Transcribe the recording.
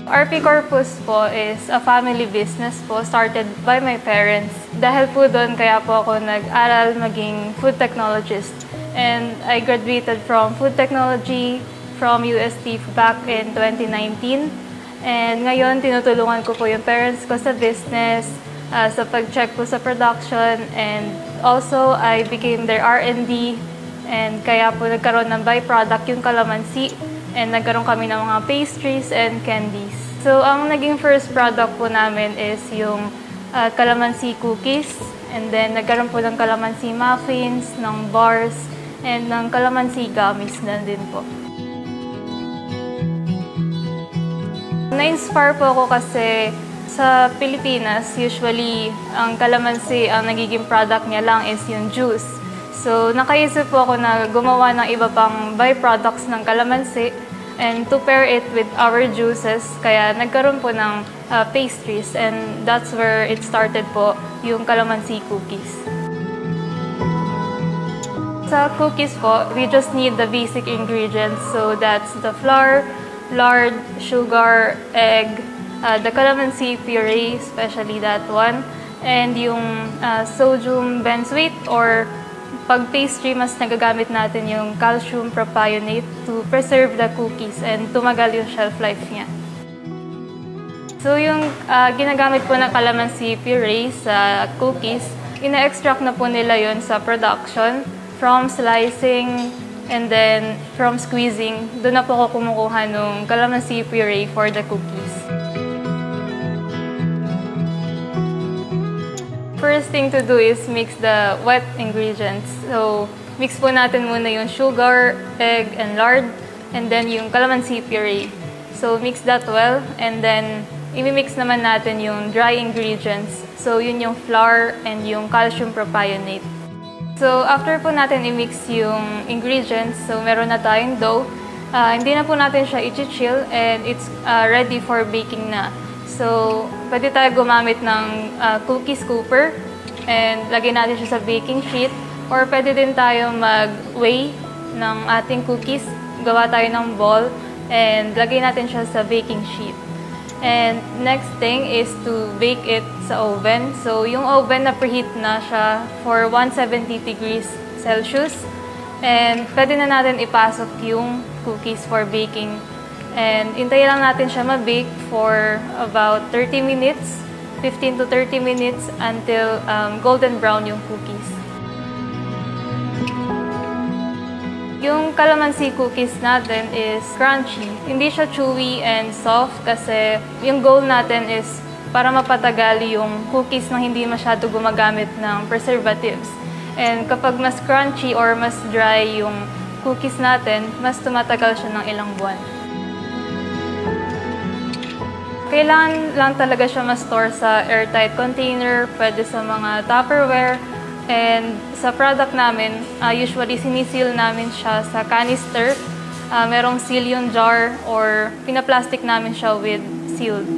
RP Corpus po is a family business po started by my parents. Dahil po doon, kaya po ako nag-aral maging food technologist. And I graduated from food technology from UST back in 2019. And ngayon, tinutulungan ko po yung parents ko sa business, sa pag-check po sa production, and also I became their R&D. And kaya po nagkaroon ng byproduct yung calamansi. And nagkaroon kami ng mga pastries and candies. So, ang naging first product po namin is yung calamansi cookies. And then, nagkaroon po ng calamansi muffins, ng bars, and ng calamansi gummies na din po. Na-inspire po ako kasi sa Pilipinas, usually, ang calamansi, ang nagiging product niya lang is yung juice. So, nakaisip po ako na gumawa ng iba pang byproducts ng calamansi and to pair it with our juices. Kaya nagkaroon po ng pastries, and that's where it started po, yung calamansi cookies. Sa cookies po, we just need the basic ingredients. So, that's the flour, lard, sugar, egg, the calamansi puree, especially that one, and yung sodium benzoate, or pag pastry, mas nagagamit natin yung calcium propionate to preserve the cookies and tumagal yung shelf life niya. So yung ginagamit po ng calamansi puree sa cookies, ina-extract na po nila yon sa production from slicing and then from squeezing. Doon na po ako kumukuha ng calamansi puree for the cookies. First thing to do is mix the wet ingredients. So, mix po natin muna yung sugar, egg, and lard, and then yung calamansi puree. So, mix that well, and then i-mix naman natin yung dry ingredients. So, yun yung flour and yung calcium propionate. So, after po natin i-mix yung ingredients, so meron na tayong dough. Hindi na po natin siya i-chill, and it's ready for baking na. So, pwede tayo gumamit ng cookie scooper and lagyan natin siya sa baking sheet, or pwede din tayo mag-weigh ng ating cookies, gawa tayo ng ball, and lagyan natin siya sa baking sheet. And next thing is to bake it sa oven. So, yung oven na preheat na siya for 170 degrees Celsius, and pwede na natin ipasok yung cookies for baking. And hintayin lang natin siya ma-bake for about 30 minutes, 15 to 30 minutes until golden brown yung cookies. Yung calamansi cookies natin is crunchy. Hindi siya chewy and soft kasi yung goal natin is para mapatagal yung cookies na hindi masyado gumagamit ng preservatives. And kapag mas crunchy or mas dry yung cookies natin, mas tumatagal siya ng ilang buwan. Kailangan lang talaga siya ma-store sa airtight container, pwede sa mga Tupperware. And sa product namin, usually siniseal namin siya sa canister. Merong seal yung jar or pinaplastic namin siya with sealed.